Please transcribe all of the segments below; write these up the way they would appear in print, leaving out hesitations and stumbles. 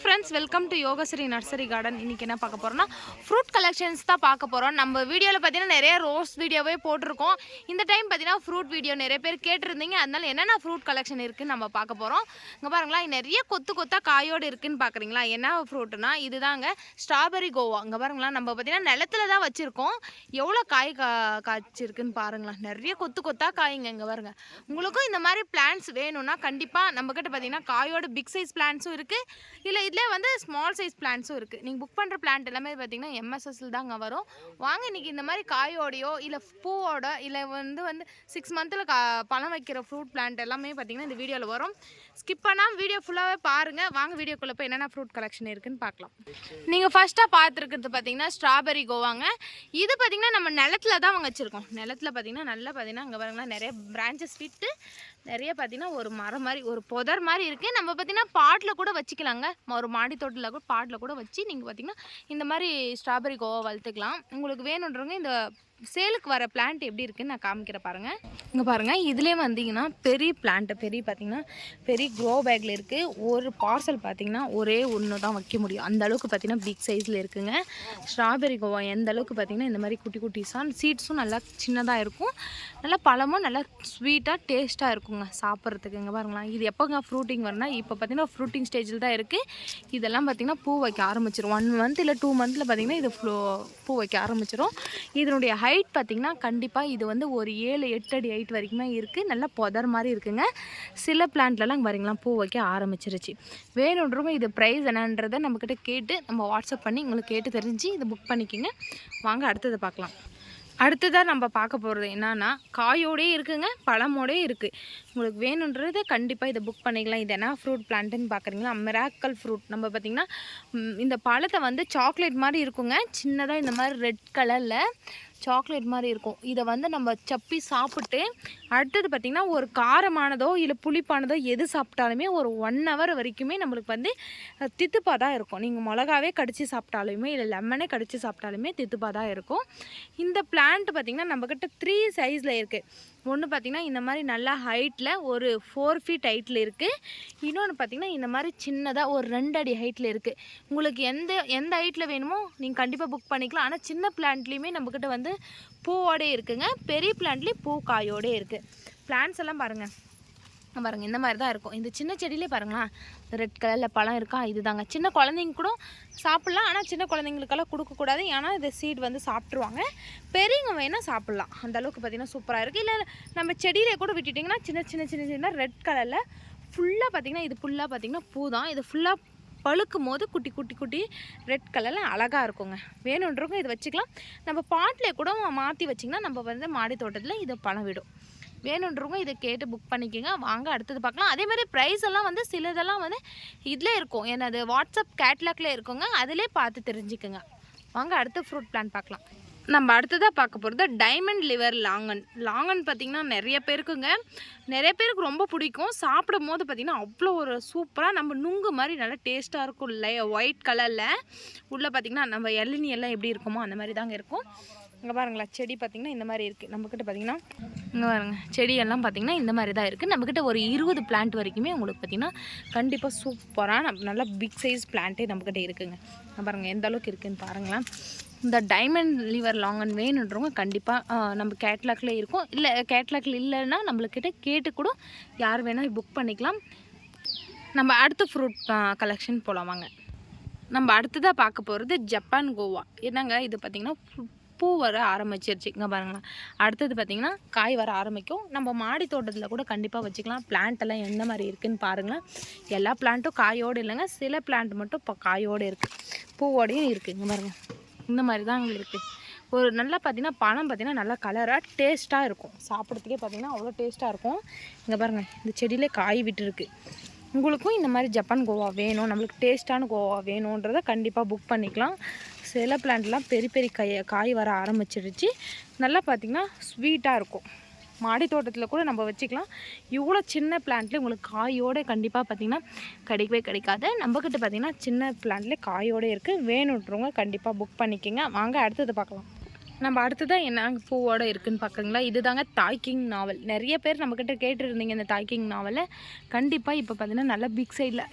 Friends, welcome to Yogashree nursery garden. இன்றைக்கி என்ன பார்க்க போகிறோம்னா ஃப்ரூட் கலெக்ஷன்ஸ் தான் பார்க்க போகிறோம். நம்ம வீடியோவில் பார்த்தீங்கன்னா நிறைய ரோஸ் வீடியோவே போட்டிருக்கோம். இந்த டைம் பார்த்தீங்கன்னா ஃப்ரூட் வீடியோ நிறைய பேர் கேட்டிருந்தீங்க. அதனால என்னென்ன ஃப்ரூட் கலெக்ஷன் இருக்குதுன்னு நம்ம பார்க்க போகிறோம். இங்கே பாருங்களா, நிறைய கொத்து கொத்தாக காயோடு இருக்குதுன்னு பார்க்குறீங்களா? என்ன ஃப்ரூட்னா இதுதாங்க ஸ்ட்ராபெரி கோவா. இங்கே பாருங்களா, நம்ம பார்த்தீங்கன்னா நிலத்துல தான் வச்சுருக்கோம். எவ்வளோ காய் காய்ச்சிருக்குன்னு பாருங்களா, நிறைய கொத்து கொத்தாக காய்ங்க. இங்கே பாருங்க, உங்களுக்கும் இந்த மாதிரி பிளான்ஸ் வேணும்னா கண்டிப்பாக நம்மக்கிட்ட பார்த்தீங்கன்னா காயோட பிக் சைஸ் பிளான்ஸும் இருக்குது, இல்லை இதில் வந்து ஸ்மால் சைஸ் பிளான்ட்ஸும் இருக்குது. நீங்கள் புக் பண்ணுற பிளான்ட் எல்லாமே பார்த்தீங்கன்னா எம்எஸ்எஸ்ல தாங்க வரும். வாங்க இன்றைக்கி இந்த மாதிரி காயோடையோ இல்லை பூவோட இல்லை வந்து 6 மந்த்தில் பழம் வைக்கிற ஃப்ரூட் பிளான்ட் எல்லாமே பார்த்தீங்கன்னா இந்த வீடியோவில் வரும். ஸ்கிப் பண்ணாமல் வீடியோ ஃபுல்லாகவே பாருங்கள். வாங்க வீடியோக்குள்ளே போய் என்னென்ன ஃப்ரூட் கலெக்ஷன் இருக்குதுன்னு பார்க்கலாம். நீங்கள் ஃபஸ்ட்டாக பார்த்துருக்கிறது பார்த்தீங்கன்னா ஸ்ட்ராபெரி கோவாங்க. இது பார்த்தீங்கன்னா நம்ம நிலத்தில் தான் வச்சுருக்கோம். நிலத்தில் பார்த்தீங்கன்னா நல்லா பார்த்தீங்கன்னா இங்கே பாருங்களா, நிறைய பிரான்ச்சஸ் விட்டு நிறைய பார்த்தீங்கன்னா ஒரு மரம் மாதிரி ஒரு புதர் மாதிரி இருக்குது. நம்ம பார்த்தீங்கன்னா பாட்டில் கூட வச்சுக்கலாங்க. ஒரு மாடி தோட்டத்தில் கூட பாட்டில் கூட வச்சு நீங்கள் பார்த்தீங்கன்னா இந்த மாதிரி ஸ்ட்ராபெரி கோவா வளர்த்துக்கலாம். உங்களுக்கு வேணுன்றவங்க இந்த சேலுக்கு வர பிளான்ட் எப்படி இருக்குன்னு நான் காமிக்கிற பாருங்கள். இங்கே பாருங்கள், இதுலேயே வந்தீங்கன்னா பெரிய பிளான்ட்டு பார்த்தீங்கன்னா பெரிய க்ரோ பேக்கில் இருக்குது. ஒரு பார்சல் பார்த்தீங்கன்னா ஒரே ஒன்று தான் வைக்க முடியும். அந்த அளவுக்கு பார்த்தீங்கன்னா பிக் சைஸில் இருக்குங்க ஸ்ட்ராபெரி கோவா. எந்த அளவுக்கு பார்த்தீங்கன்னா இந்த மாதிரி குட்டி குட்டிஸாக சீட்ஸும் நல்லா சின்னதாக இருக்கும். நல்லா பழமும் நல்லா ஸ்வீட்டாக டேஸ்ட்டாக இருக்குங்க சாப்பிட்றதுக்கு. இங்கே பாருங்களா, இது எப்போங்க ஃப்ரூட்டிங் வரனா, இப்போ பார்த்தீங்கன்னா ஃப்ரூட்டிங் ஸ்டேஜில் தான் இருக்குது. இதெல்லாம் பார்த்தீங்கன்னா பூ வைக்க ஆரம்பிச்சிடும். 1 மந்த் இல்லை 2 மந்தில் பார்த்தீங்கன்னா இது பூ வைக்க ஆரம்பிச்சிடும். இதனுடைய ஹைட் பார்த்திங்கன்னா கண்டிப்பாக இது வந்து ஒரு 7-8 அடி ஹைட் வரைக்குமே இருக்குது. நல்லா புதர் மாதிரி இருக்குங்க. சில பிளான்ட்லலாம் பாருங்களா பூ வைக்க ஆரம்பிச்சிருச்சு. வேணுன்றவங்க இது ப்ரைஸ் என்னன்றதை நம்மக்கிட்ட கேட்டு நம்ம வாட்ஸ்அப் பண்ணி உங்களுக்கு கேட்டு தெரிஞ்சு இதை புக் பண்ணிக்கோங்க. வாங்க அடுத்ததை பார்க்கலாம். அடுத்ததாக நம்ம பார்க்க போகிறது என்னன்னா, காயோடே இருக்குங்க, பழமோடே இருக்குது. உங்களுக்கு வேணுன்றது கண்டிப்பாக இதை புக் பண்ணிக்கலாம். இது என்ன ஃப்ரூட் பிளான்ட்டுன்னு பார்க்குறீங்களா? Miracle fruit. நம்ம பார்த்திங்கன்னா இந்த பழத்தை வந்து சாக்லேட் மாதிரி இருக்குங்க. சின்னதாக இந்த மாதிரி ரெட் கலரில் சாக்லேட் மாதிரி இருக்கும். இதை வந்து நம்ம சப்பி சாப்பிட்டு அடுத்தது பார்த்திங்கன்னா ஒரு காரமானதோ இல்லை புளிப்பானதோ எது சாப்பிட்டாலுமே ஒரு 1 hour வரைக்குமே நம்மளுக்கு வந்து தித்துப்பாக தான் இருக்கும். நீங்கள் மிளகாவே கடித்து சாப்பிட்டாலுமே இல்லை லெமனே கடித்து சாப்பிட்டாலுமே தித்துப்பாக தான் இருக்கும். இந்த பிளான்ட் பார்த்திங்கன்னா நம்மக்கிட்ட 3 சைஸில் இருக்குது. ஒன்று பார்த்திங்கன்னா இந்த மாதிரி நல்லா ஹைட்டில் ஒரு 4 feet ஹைட்டில் இருக்குது. இன்னொன்று பார்த்திங்கன்னா இந்த மாதிரி சின்னதாக ஒரு 2 அடி ஹைட்டில் இருக்குது. உங்களுக்கு எந்த ஹைட்டில் வேணுமோ நீங்கள் கண்டிப்பாக புக் பண்ணிக்கலாம். ஆனால் சின்ன பிளான்ட்லேயுமே நம்மக்கிட்ட வந்து பூவோடே இருக்குங்க. பெரிய பிளான்ட்லேயும் பூ காயோடே இருக்குது. பிளான்ட்ஸ் எல்லாம் பாருங்கள் இந்த மாதிரி தான் இருக்கும். இந்த சின்ன செடியிலே பாருங்களேன், ரெட் கலரில் பழம் இருக்கா, இதுதாங்க. சின்ன குழந்தைங்க கூட சாப்பிட்லாம். ஆனால் சின்ன குழந்தைங்களுக்கெல்லாம் கொடுக்கக்கூடாது. ஏன்னா இந்த சீட் வந்து சாப்பிட்ருவாங்க. பெரியவங்க வேணால் சாப்பிட்லாம். அந்தளவுக்கு பார்த்திங்கன்னா சூப்பராக இருக்குது. இல்லை நம்ம செடியிலே கூட விட்டுட்டிங்கன்னா சின்ன ரெட் கலரில் ஃபுல்லாக பார்த்திங்கன்னா இது ஃபுல்லாக பார்த்திங்கன்னா பூ தான். இது ஃபுல்லாக பழுக்கும் போது குட்டி ரெட் கலரில் அழகாக இருக்குங்க. வேணுன்றவங்க இது வச்சுக்கலாம். நம்ம பாட்டிலே கூட மாற்றி வச்சிங்கன்னா நம்ம வந்து மாடி தோட்டத்தில் இதை பழம் விடும். வேணுன்றவங்க இதை கேட்டு புக் பண்ணிக்கோங்க. வாங்க அடுத்தது பார்க்கலாம். அதே மாதிரி ப்ரைஸ் எல்லாம் வந்து சிலதெல்லாம் வந்து இதிலே இருக்கும். என்னது வாட்ஸ்அப் கேட்லாக்லேயே இருக்குங்க. அதிலே பார்த்து தெரிஞ்சுக்கோங்க. வாங்க அடுத்த ஃப்ரூட் பிளான்ட் பார்க்கலாம். நம்ம அடுத்ததாக பார்க்க போகிறது டைமண்ட் லிவர் லாங்கன் பார்த்திங்கன்னா நிறைய பேருக்கு ரொம்ப பிடிக்கும். சாப்பிடும் போது பார்த்திங்கன்னா அவ்வளோ ஒரு சூப்பராக நம்ம நுங்கு மாதிரி நல்லா டேஸ்ட்டாக இருக்கும். ஒயிட் கலரில் உள்ளே பார்த்திங்கன்னா நம்ம இளநீ எல்லாம் எப்படி இருக்குமோ அந்த மாதிரி தாங்க இருக்கும். இங்கே பாருங்களா, செடி பார்த்திங்கன்னா இந்த மாதிரி இருக்குது. நம்மக்கிட்ட பார்த்திங்கன்னா இங்கே பாருங்கள், செடியெல்லாம் பார்த்திங்கன்னா இந்த மாதிரி தான் இருக்குது. நம்மக்கிட்ட ஒரு 20 பிளான்ட் வரைக்குமே உங்களுக்கு பார்த்திங்கன்னா கண்டிப்பாக சூப்பராக நல்லா பிக் சைஸ் பிளான்ட்டே நம்மக்கிட்ட இருக்குதுங்க. பாருங்கள் எந்த அளவுக்கு இருக்குதுன்னு பாருங்களேன். இந்த டைமண்ட் லிவர் லாங்கன் வேணுன்றவங்க கண்டிப்பாக நம்ம கேட்லாக்ல இருக்கும். இல்லை கேட்லாக்ல இல்லைன்னா நம்மளுக்கிட்ட கேட்டு கூட யார் வேணால் புக் பண்ணிக்கலாம். நம்ம அடுத்த ஃப்ரூட் கலெக்ஷன் போகலாம் வாங்க. நம்ம அடுத்ததாக பார்க்க போகிறது ஜப்பான் கோவா. என்னங்க இது பார்த்திங்கன்னா பூ வர ஆரம்பிச்சிருச்சு. இங்கே பாருங்களா, அடுத்தது பார்த்திங்கன்னா காய் வர ஆரம்பிக்கும். நம்ம மாடி தோட்டத்தில் கூட கண்டிப்பாக வச்சுக்கலாம். பிளான்ட் எல்லாம் எந்த மாதிரி இருக்குதுன்னு பாருங்களேன். எல்லா பிளான்ட்டும் காயோடு இல்லைங்க, சில பிளான்ட் மட்டும் இப்போ காயோடு இருக்குது, பூவோடையும் இருக்குது. இங்கே பாருங்கள் இந்த மாதிரி தான் அங்கே இருக்குது. ஒரு நல்லா பார்த்திங்கன்னா பழம் பார்த்திங்கன்னா நல்லா கலராக டேஸ்ட்டாக இருக்கும். சாப்பிட்றதுக்கே பார்த்திங்கன்னா அவ்வளோ டேஸ்ட்டாக இருக்கும். இங்கே பாருங்கள் இந்த செடியிலே காய் விட்டுருக்கு. உங்களுக்கும் இந்த மாதிரி ஜப்பான் கோவா வேணும், நம்மளுக்கு டேஸ்ட்டான கோவா வேணுன்றதை கண்டிப்பாக புக் பண்ணிக்கலாம். சில பிளான்ட்லாம் பெரிய காய் வர ஆரம்பிச்சிருச்சு. நல்லா பார்த்திங்கன்னா ஸ்வீட்டாக இருக்கும். மாடி தோட்டத்தில் கூட நம்ம வச்சுக்கலாம். இவ்வளோ சின்ன பிளான்ட்லேயே உங்களுக்கு காயோடு கண்டிப்பாக பார்த்திங்கன்னா கிடைக்கவே கிடைக்காது. நம்மக்கிட்ட பார்த்திங்கன்னா சின்ன பிளான்ட்லேயே காயோடு இருக்குது. வேணுன்றவங்க கண்டிப்பாக புக் பண்ணிக்கோங்க. வாங்க அடுத்தது பார்க்கலாம். நம்ம அடுத்ததான் என்ன பூவோட இருக்குன்னு பார்க்குறீங்களா, இதுதாங்க தாய் கிங் நாவல். நிறைய பேர் நம்மக்கிட்ட கேட்டுருந்தீங்க இந்த தாய் கிங் நாவலை. கண்டிப்பாக இப்போ பார்த்தீங்கன்னா நல்லா பிக் சைடில்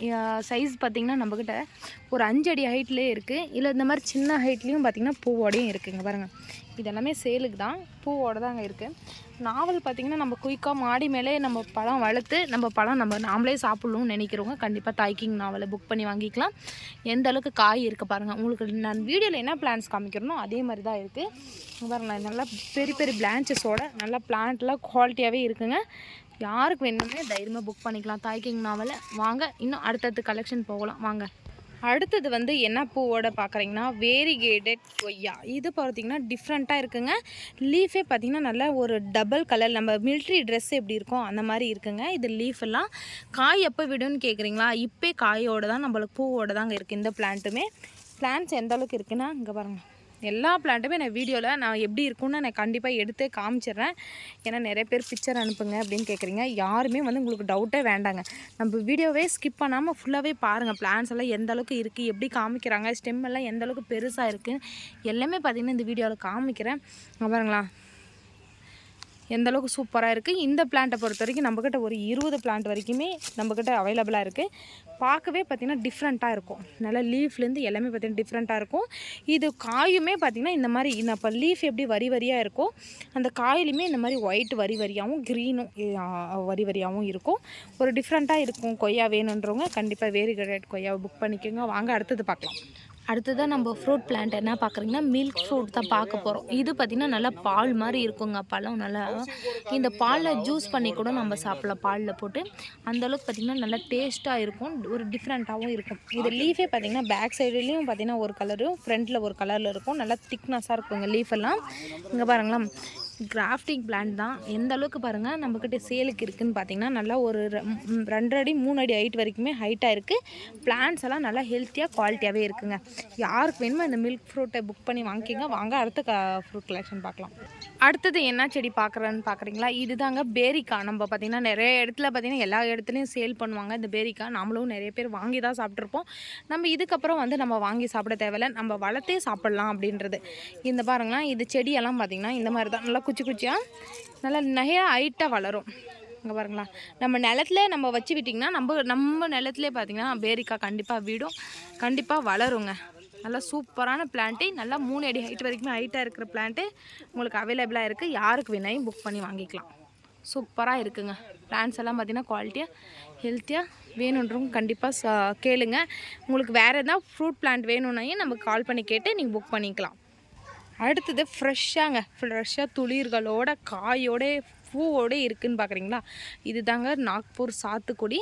சைஸ் பார்த்திங்கன்னா நம்மக்கிட்ட ஒரு 5 அடி ஹைட்லேயே இருக்குது. இல்லை இந்த மாதிரி சின்ன ஹைட்லேயும் பார்த்திங்கன்னா பூவோடையும் இருக்குதுங்க பாருங்கள். இதெல்லாமே சேலுக்கு தான், பூவோடு தாங்க இருக்குது. நாவல் பார்த்திங்கன்னா நம்ம குயிக்காக மாடி மேலே நம்ம பழம் வளர்த்து நம்ம பழம் நாமளே சாப்பிட்ணும்னு நினைக்கிறவங்க கண்டிப்பாக தாய் கிங் நாவலை புக் பண்ணி வாங்கிக்கலாம். எந்த அளவுக்கு காய் இருக்குது பாருங்கள். உங்களுக்கு நான் வீடியோவில் என்ன பிளான்ஸ் காமிக்கிறனோ அதே மாதிரி தான் இருக்குது பாருங்களேன். நல்லா பெரிய பெரிய பிரான்ச்சஸோட நல்லா பிளான்ட்லாம் குவாலிட்டியாகவே இருக்குங்க. யாருக்கு வேணுமே தைரியமாக புக் பண்ணிக்கலாம் தாய் கிங் நாவலை. வாங்க இன்னும் அடுத்தடுத்து கலெக்ஷன் போகலாம் வாங்க. அடுத்தது வந்து என்ன பூவோட பார்க்குறீங்கன்னா வேரிகேட்டட் கொய்யா. இது பார்த்திங்கன்னா டிஃப்ரெண்ட்டாக இருக்குங்க. லீஃபே பார்த்திங்கன்னா நல்லா ஒரு டபுள் கலர், நம்ம மிலிட்ரி ட்ரெஸ் எப்படி இருக்கும் அந்த மாதிரி இருக்குங்க. இது லீஃப் எல்லாம் காய் எப்போ விடுன்னு கேட்குறீங்களா, இப்போ காயோடு தான் நம்மளுக்கு பூவோடு தாங்க இருக்குது. இந்த பிளான்ட்டுமே பிளான்ட்ஸ் எந்த அளவுக்கு இருக்குன்னா இங்கே பாருங்கள். எல்லா பிளான்ட்டுமே நான் வீடியோவில் நான் எப்படி இருக்குன்னு நான் கண்டிப்பாக எடுத்து காமிச்சிடுறேன். ஏன்னா நிறைய பேர் பிக்சர் அனுப்புங்க அப்படின்னு கேட்குறீங்க. யாருமே வந்து உங்களுக்கு டவுட்டே வேண்டாங்க. நம்ம வீடியோவே ஸ்கிப் பண்ணாமல் ஃபுல்லாகவே பாருங்கள். பிளான்ஸ் எல்லாம் எந்த அளவுக்கு இருக்குது, எப்படி காமிக்கிறாங்க, ஸ்டெம் எல்லாம் எந்த அளவுக்கு பெருசாக இருக்குது எல்லாமே பார்த்திங்கன்னா இந்த வீடியோவில் காமிக்கிறேன். பாருங்களா எந்த அளவுக்கு சூப்பராக இருக்குது. இந்த பிளான்ட்டை பொறுத்த வரைக்கும் நம்மக்கிட்ட ஒரு 20 பிளான்ட் வரைக்குமே நம்மக்கிட்ட அவைலபிளாக இருக்குது. பார்க்கவே பார்த்திங்கன்னா டிஃப்ரெண்ட்டாக இருக்கும். நல்லா லீஃப்லேருந்து எல்லாமே பார்த்திங்கன்னா டிஃப்ரெண்ட்டாக இருக்கும். இது காயுமே பார்த்திங்கன்னா இந்த மாதிரி இப்போ லீஃப் எப்படி வரி வரியாக இருக்கோ அந்த காயிலுமே இந்த மாதிரி ஒயிட் வரி வரியாகவும் க்ரீனும் வரி வரியாகவும் இருக்கும். ஒரு டிஃப்ரெண்ட்டாக இருக்கும். கொய்யா வேணுன்றவங்க கண்டிப்பாக வேரிகேட்டட் கொய்யாவை புக் பண்ணிக்கோங்க. வாங்க அடுத்தது பார்க்கலாம். அடுத்ததான் நம்ம ஃப்ரூட் பிளான்ட் என்ன பார்க்குறீங்கன்னா மில்க் ஃப்ரூட் தான் பார்க்க போகிறோம். இது பார்த்திங்கன்னா நல்லா பால் மாதிரி இருக்குங்க. பழம் நல்லா இந்த பாலில் ஜூஸ் பண்ணி கூட நம்ம சாப்பிட்லாம். பாலில் போட்டு அந்தளவுக்கு பார்த்திங்கன்னா நல்லா டேஸ்ட்டாக இருக்கும். ஒரு டிஃப்ரெண்ட்டாகவும் இருக்கும். இது லீஃபே பார்த்திங்கன்னா பேக் சைடுலேயும் பார்த்திங்கன்னா ஒரு கலரும் ஃப்ரண்ட்டில் ஒரு கலரில் இருக்கும். நல்லா திக்னஸாக இருக்குங்க லீஃபெல்லாம். இங்கே பாருங்களா கிராஃப்டிங் பிளான்ட் தான். எந்த அளவுக்கு பாருங்கள் நம்மக்கிட்ட சேலுக்கு இருக்குதுன்னு பார்த்தீங்கன்னா நல்லா ஒரு 2 அடி 3 அடி ஹைட் வரைக்குமே ஹைட்டாக இருக்குது. பிளான்ட்ஸ் எல்லாம் நல்லா ஹெல்த்தியாக குவாலிட்டியாகவே இருக்குங்க. யாருக்கு வேணுமோ இந்த மில்க் ஃப்ரூட்டை புக் பண்ணி வாங்கிக்கிங்க. வாங்க அடுத்த ஃப்ரூட் கலெக்ஷன் பார்க்கலாம். அடுத்தது என்ன செடி பார்க்குறேன்னு பார்க்குறீங்களா, இது தாங்க பேரிக்கா. நம்ம பார்த்திங்கன்னா நிறைய இடத்துல பார்த்திங்கன்னா எல்லா இடத்துலையும் சேல் பண்ணுவாங்க இந்த பேரிக்கா. நம்மளும் நிறைய பேர் வாங்கி தான் சாப்பிட்ருப்போம். நம்ம இதுக்கப்புறம் வந்து நம்ம வாங்கி சாப்பிட தேவையில்லை, நம்ம வளர்த்தே சாப்பிட்லாம் அப்படின்றது. இந்த பாருங்களா இது செடியெல்லாம் பார்த்திங்கன்னா இந்த மாதிரி தான் நல்லா குச்சி குச்சியாக நல்லா நிறைய ஹைட்டாக வளரும். இங்கே பாருங்களா நம்ம நிலத்துல நம்ம வச்சு விட்டிங்கன்னா நம்ம நிலத்துலேயே பார்த்திங்கன்னா பேரிக்கா கண்டிப்பாக வீடும் கண்டிப்பாக வளருங்க. நல்லா சூப்பரான பிளான்ட்டு. நல்லா 3 அடி ஹைட் வரைக்குமே ஹைட்டாக இருக்கிற பிளான்ட்டு உங்களுக்கு அவைலபிளாக இருக்குது. யாருக்கு வேணாலும் புக் பண்ணி வாங்கிக்கலாம். சூப்பராக இருக்குங்க. பிளான்ஸ் எல்லாம் பார்த்திங்கன்னா குவாலிட்டியாக ஹெல்த்தியாக வேணுன்றவங்க கண்டிப்பாக கேளுங்க. உங்களுக்கு வேறு எதாவது ஃப்ரூட் பிளான்ட் வேணும்னாயும் நம்ம கால் பண்ணி கேட்டு நீங்கள் புக் பண்ணிக்கலாம். அடுத்தது ஃப்ரெஷ்ஷாக துளிர்களோட காயோட பூவோடு இருக்குதுன்னு பார்க்குறீங்களா, இது தாங்க நாக்பூர் சாத்துக்குடி.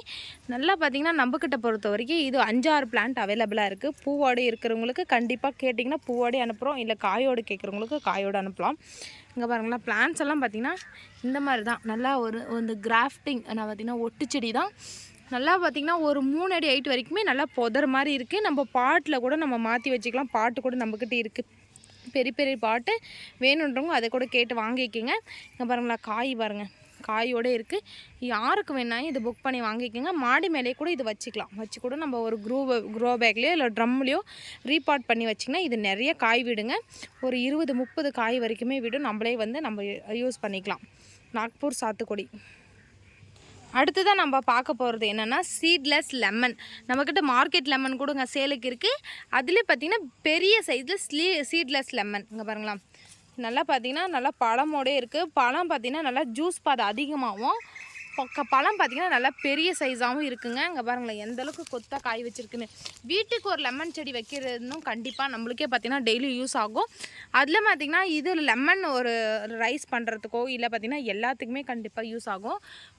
நல்லா பார்த்திங்கன்னா நம்மக்கிட்ட பொறுத்த வரைக்கும் இது 5-6 பிளான்ட் அவைலபிளாக இருக்குது. பூவோடு இருக்கிறவங்களுக்கு கண்டிப்பாக கேட்டிங்கன்னா பூவோடு அனுப்புகிறோம். இல்லை காயோடு கேட்குறவங்களுக்கு காயோடு அனுப்பலாம். இங்கே பாருங்களா பிளான்ட்ஸ் எல்லாம் பார்த்திங்கன்னா இந்த மாதிரி தான் நல்லா ஒரு கிராஃப்டிங் நான் பார்த்திங்கன்னா ஒட்டு செடி தான். நல்லா பார்த்திங்கன்னா ஒரு 3 அடி ஹைட் வரைக்குமே நல்லா புதர் மாதிரி இருக்குது. நம்ம பாட்டில் கூட நம்ம மாற்றி வச்சுக்கலாம். பாட்டு கூட நம்மக்கிட்ட இருக்குது. பெரிய பெரிய பாட்டு வேணுன்றவங்க அதை கூட கேட்டு வாங்கிக்கோங்க. இங்கே பாருங்களா காய் பாருங்கள் காயோடு இருக்குது. யாருக்கு வேணாலும் இது புக் பண்ணி வாங்கிக்கோங்க. மாடி மேலே கூட இது வச்சுக்கலாம். வச்சு கூட நம்ம ஒரு க்ரோ பேக்லேயோ இல்லை ட்ரம்லேயோ ரீபாட் பண்ணி வச்சிங்கன்னா இது நிறைய காய் விடுங்க. ஒரு 20-30 காய் வரைக்குமே விடும். நம்மளே வந்து நம்ம யூஸ் பண்ணிக்கலாம். நாக்பூர் சாத்துக்குடி. அடுத்ததான் நம்ம பார்க்க போகிறது என்னென்னா சீட்லெஸ் லெமன். நம்மக்கிட்ட மார்க்கெட் லெமன் கூடங்க சேலுக்கு இருக்குது. அதில் பார்த்திங்கன்னா பெரிய சைஸில் சீட்லெஸ் லெமன். இங்கே பாருங்களா நல்லா பார்த்திங்கன்னா நல்லா பழமோடே இருக்குது. பழம் பார்த்திங்கன்னா நல்லா ஜூஸ் பாதை அதிகமாகவும் பழம் பார்த்திங்கன்னா நல்லா பெரிய சைஸாகவும் இருக்குங்க. இங்கே பாருங்களேன் எந்த அளவுக்கு கொத்தாக காய் வச்சுருக்குன்னு. வீட்டுக்கு ஒரு லெமன் செடி வைக்கிறதுனும் கண்டிப்பாக நம்மளுக்கே பார்த்திங்கன்னா டெய்லி யூஸ் ஆகும். அதில் பார்த்திங்கன்னா இது லெமன் ஒரு ரைஸ் பண்ணுறதுக்கோ இல்லை பார்த்திங்கன்னா எல்லாத்துக்குமே கண்டிப்பாக யூஸ் ஆகும்.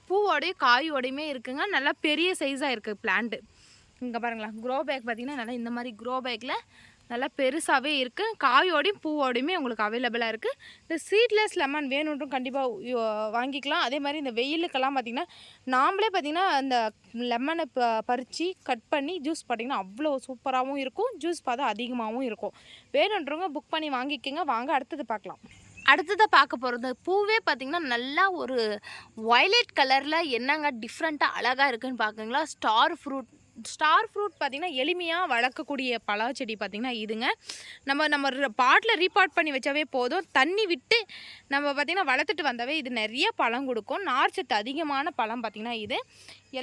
பூவோடையும் காயோடையுமே இருக்குங்க. நல்லா பெரிய சைஸாக இருக்குது பிளான்ட்டு. இங்கே பாருங்களா க்ரோ பேக் பார்த்திங்கன்னா நல்லா இந்த மாதிரி க்ரோ பேக்கில் நல்லா பெருசாகவே இருக்குது. காயோடையும் பூவோடையுமே உங்களுக்கு அவைலபிளாக இருக்குது. இந்த சீட்லெஸ் லெமன் வேணுன்றும் கண்டிப்பாக வாங்கிக்கலாம். அதே மாதிரி இந்த வெயிலுக்கெல்லாம் பார்த்திங்கன்னா நாமளே பார்த்திங்கன்னா அந்த லெமனை பறித்து கட் பண்ணி ஜூஸ் பார்த்திங்கன்னா அவ்வளோ சூப்பராகவும் இருக்கும். ஜூஸ் பார்த்தா அதிகமாகவும் இருக்கும். வேணுன்றவங்க புக் பண்ணி வாங்கிக்கோங்க. வாங்க அடுத்தது பார்க்கலாம். அடுத்ததாக பார்க்க போகிறது பூவே பார்த்திங்கன்னா நல்லா ஒரு வயலட் கலரில் என்னங்க டிஃப்ரெண்ட்டாக அழகாக இருக்குதுன்னு பார்க்குங்களா ஸ்டார் ஃப்ரூட் ஸ்டார் ஃப்ரூட் பார்த்திங்கன்னா எளிமையாக வளர்க்கக்கூடிய பழச்செடி பார்த்திங்கன்னா இதுங்க. நம்ம பாட்டில் ரீபாட் பண்ணி வச்சாவே போதும், தண்ணி விட்டு நம்ம பார்த்திங்கன்னா வளர்த்துட்டு வந்தாவே இது நிறைய பழம் கொடுக்கும். நார்ச்சத்து அதிகமான பழம் பார்த்திங்கன்னா இது.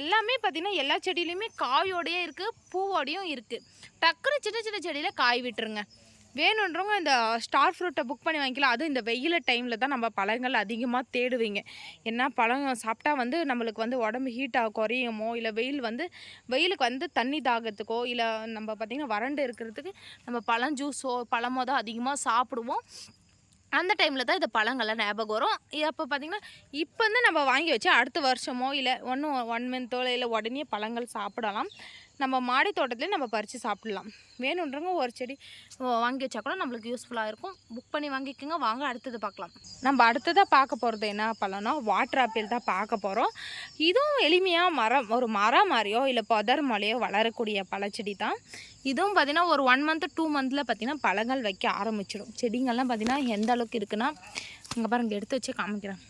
எல்லாமே பார்த்திங்கன்னா எல்லா செடியிலையுமே காயோடையே இருக்குது, பூவோடையும் இருக்குது. டக்குன்னு சின்ன சின்ன செடியில் காய் விட்டுருங்க. வேணுன்றவங்க இந்த ஸ்டார் ஃப்ரூட்டை புக் பண்ணி வாங்கிக்கலாம். அதுவும் இந்த வெயில் டைமில் தான் நம்ம பழங்கள் அதிகமாக தேடுவீங்க. ஏன்னா பழம் சாப்பிட்டா வந்து நம்மளுக்கு வந்து உடம்பு ஹீட்டாக குறையுமோ, இல்லை வெயிலுக்கு வந்து தண்ணி தாகத்துக்கோ, இல்லை நம்ம பார்த்திங்கன்னா வறண்டு இருக்கிறதுக்கு நம்ம பழம் ஜூஸோ பழமோ தான் அதிகமாக சாப்பிடுவோம். அந்த டைமில் தான் இந்த பழங்கள்லாம் ஞாபகம் வரும். அப்போ பார்த்திங்கன்னா இப்போ வந்து நம்ம வாங்கி வச்சு அடுத்த வருஷமோ இல்லை 1 மந்த்தோ இல்லை உடனே பழங்கள் சாப்பிடலாம். நம்ம மாடி தோட்டத்துலேயே நம்ம பறித்து சாப்பிட்லாம். வேணுன்றவங்க ஒரு செடி வாங்கி வச்சா கூட நம்மளுக்கு யூஸ்ஃபுல்லாக இருக்கும். புக் பண்ணி வாங்கிக்கோங்க. வாங்க அடுத்தது பார்க்கலாம். நம்ம அடுத்ததாக பார்க்க போகிறது என்ன பழம்னா வாட்டர் ஆப்பிள் தான் பார்க்க போகிறோம். இதுவும் எளிமையாக ஒரு மரம் மாதிரியோ இல்லை பதர் மாதிரியோ வளரக்கூடிய பழச்செடி தான். இதுவும் பார்த்திங்கன்னா ஒரு 1 மந்த் 2 மந்தில் பார்த்திங்கன்னா பழங்கள் வைக்க ஆரம்பிச்சிடும். செடிங்கள்லாம் பார்த்திங்கன்னா எந்த அளவுக்கு இருக்குன்னா, இங்கே பாருங்க எடுத்து வச்சு காமிக்கிறேன்.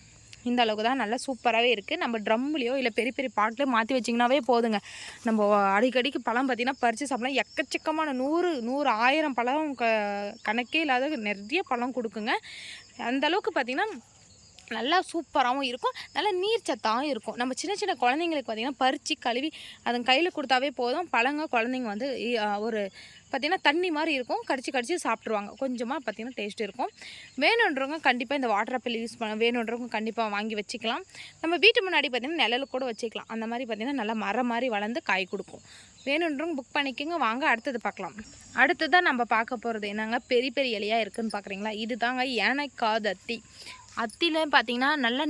இந்த அளவுக்கு தான் நல்லா சூப்பராகவே இருக்குது. நம்ம ட்ரம்லேயோ இல்லை பெரிய பெரிய பாட்டிலையோ மாற்றி வச்சிங்கனாவே போதுங்க. நம்ம அடிக்கடிக்கு பழம் பார்த்திங்கன்னா பறித்து சாப்பிடலாம். எக்கச்சக்கமான 100 1000 பழம் கணக்கே இல்லாத நிறைய பழம் கொடுக்குங்க. அந்தளவுக்கு பார்த்திங்கன்னா நல்லா சூப்பராகவும் இருக்கும், நல்லா நீர் சத்தாகவும் இருக்கும். நம்ம சின்ன சின்ன குழந்தைங்களுக்கு பார்த்திங்கன்னா பறித்து கழுவி அதன் கையில் கொடுத்தாவே போதும். குழந்தைங்க வந்து ஒரு பார்த்திங்கன்னா தண்ணி மாதிரி இருக்கும், கடிச்சு சாப்பிட்ருவாங்க. கொஞ்சமாக பார்த்திங்கன்னா டேஸ்ட் இருக்கும். வேணுன்றவங்க கண்டிப்பாக இந்த வாட்டர் ஆப்பிள் யூஸ் வேணுன்றவங்க கண்டிப்பாக வாங்கி வச்சுக்கலாம். நம்ம வீட்டு முன்னாடி பார்த்திங்கன்னா நிழல் கூட வச்சுக்கலாம். அந்த மாதிரி பார்த்திங்கன்னா நல்லா மரம் மாதிரி வளர்ந்து காய் கொடுக்கும். வேணுன்றவங்க புக் பண்ணிக்கோங்க. வாங்க அடுத்தது பார்க்கலாம். அடுத்ததான் நம்ம பார்க்க போகிறது என்னங்க, பெரிய பெரிய இலையாக இருக்குதுன்னு பார்க்குறீங்களா, இது தாங்க யானைக்காது அத்தி. அத்தியில் பார்த்திங்கன்னா நல்லா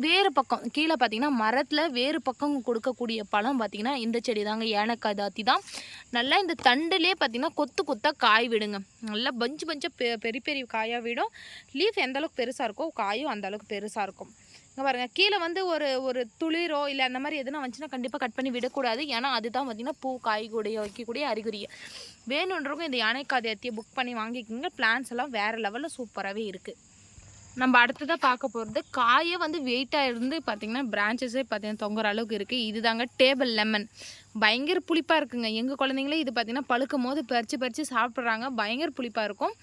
வேறு பக்கம் கீழே பார்த்திங்கன்னா மரத்தில் வேறு பக்கம் கொடுக்கக்கூடிய பழம் பார்த்திங்கன்னா இந்த செடி தாங்க, யானைக்காது அத்தி தான். நல்லா இந்த தண்டுலேயே பார்த்திங்கன்னா கொத்தாக காய் விடுங்க. நல்லா பஞ்சாக பெரிய பெரிய காயாக விடும். லீஃப் எந்தளவுக்கு பெருசாக இருக்கோ காயும் அந்தளவுக்கு பெருசாக இருக்கும். இங்கே பாருங்கள், கீழே வந்து ஒரு துளிரோ இல்லை அந்த மாதிரி எதுனா வந்துச்சுன்னா கண்டிப்பாக கட் பண்ணி விடக்கூடாது. ஏன்னா அதுதான் பார்த்திங்கன்னா பூ காய் கூடிய வைக்கக்கூடிய அறிகுறியை. வேணுன்றவங்க இந்த யானைக்காது அத்தியை புக் பண்ணி வாங்கிக்கோங்க. பிளான்ஸ் எல்லாம் வேறு லெவலில் சூப்பராகவே இருக்குது. நம்ம அடுத்ததாக பார்க்க போகிறது காயை வந்து வெயிட்டாக இருந்து பார்த்திங்கன்னா பிரான்ச்சஸே பார்த்திங்கன்னா தொங்குற அளவுக்கு இருக்குது. இது தாங்க டேபிள் லெமன். பயங்கர புளிப்பாக இருக்குங்க. எங்கள் குழந்தைங்களே இது பார்த்திங்கன்னா பழுக்கும் போது பறித்து சாப்பிட்றாங்க. பயங்கர புளிப்பாக இருக்கும்.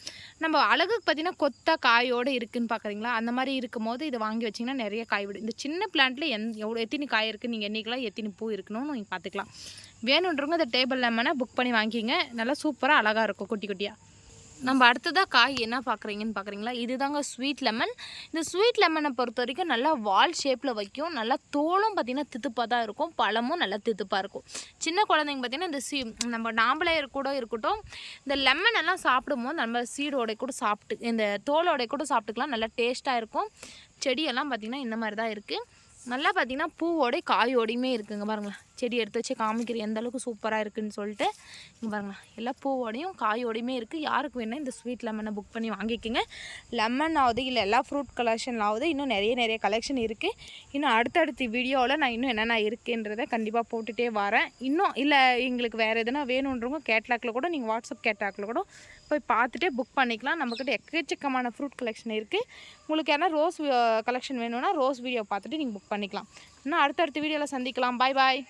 நம்ம அழகுக்கு பார்த்திங்கன்னா கொத்தா காயோடு இருக்குதுன்னு பார்க்குறீங்களா, அந்த மாதிரி இருக்கும் போது இதை வாங்கி வச்சிங்கன்னா நிறைய காய் விடும். இந்த சின்ன பிளான்ட்டில் எத்தனை காய் இருக்குது நீங்கள் எண்ணிக்கலாம், எத்தனை பூ இருக்கணும்னு நீங்கள் பார்த்துக்கலாம். வேணுன்றவங்க இந்த டேபிள் லெமனை புக் பண்ணி வாங்கிக்கிங்க. நல்லா சூப்பராக அழகாக இருக்கும் குட்டி குட்டியாக. நம்ம அடுத்ததாக காய் என்ன பார்க்குறீங்கன்னு பார்க்குறீங்களா, இது தாங்க ஸ்வீட் லெமன். இந்த ஸ்வீட் லெமனை பொறுத்த வரைக்கும் நல்லா வால் ஷேப்பில் வைக்கும். நல்லா தோலும் பார்த்திங்கன்னா தித்துப்பாக தான் இருக்கும், பழமும் நல்லா தித்துப்பாக இருக்கும். சின்ன குழந்தைங்க பார்த்திங்கன்னா இந்த நம்ம நாம்பளே கூட இருக்கட்டும், இந்த லெமன் எல்லாம் சாப்பிடும்போது நம்ம சீடோட கூட இந்த தோலோட கூட சாப்பிட்டுக்கலாம். நல்லா டேஸ்ட்டாக இருக்கும். செடியெல்லாம் பார்த்திங்கன்னா இந்த மாதிரி தான் இருக்குது. நல்லா பார்த்திங்கன்னா பூவோட காயோடையுமே இருக்குதுங்க. பாருங்களேன், செடி எடுத்து வச்சு காமிக்கிறேன் எந்த அளவுக்கு சூப்பராக இருக்குதுன்னு சொல்லிட்டு. இங்கே பாருங்களேன், எல்லா பூவோடையும் காயோடையுமே இருக்குது. யாருக்கு வேணால் இந்த ஸ்வீட் லெமனை புக் பண்ணி வாங்கிக்கோங்க. லெமன் ஆகுது இல்லை எல்லா ஃப்ரூட் கலெக்ஷன் ஆகுது. இன்னும் நிறைய கலெக்ஷன் இருக்குது. இன்னும் அடுத்தடுத்த வீடியோவில் நான் இன்னும் என்னென்ன இருக்குன்றதை கண்டிப்பாக போட்டுகிட்டே வரேன். இன்னும் இல்லை எங்களுக்கு வேறு எதுனா வேணுன்றவங்க கேட்லாக்கில் கூட நீங்கள் வாட்ஸ்அப் கேட்லாக்கில் கூட போய் பார்த்துட்டே புக் பண்ணிக்கலாம். நம்மக்கிட்ட எக்கச்சக்கமான ஃப்ரூட் கலெக்ஷன் இருக்குது. உங்களுக்கு யாரா ரோஸ் கலெக்ஷன் வேணும்னா ரோஸ் வீடியோ பார்த்துட்டு நீங்கள் புக் பண்ணிக்கலாம். இன்னும் அடுத்தடுத்த வீடியோவில் சந்திக்கலாம். பாய்.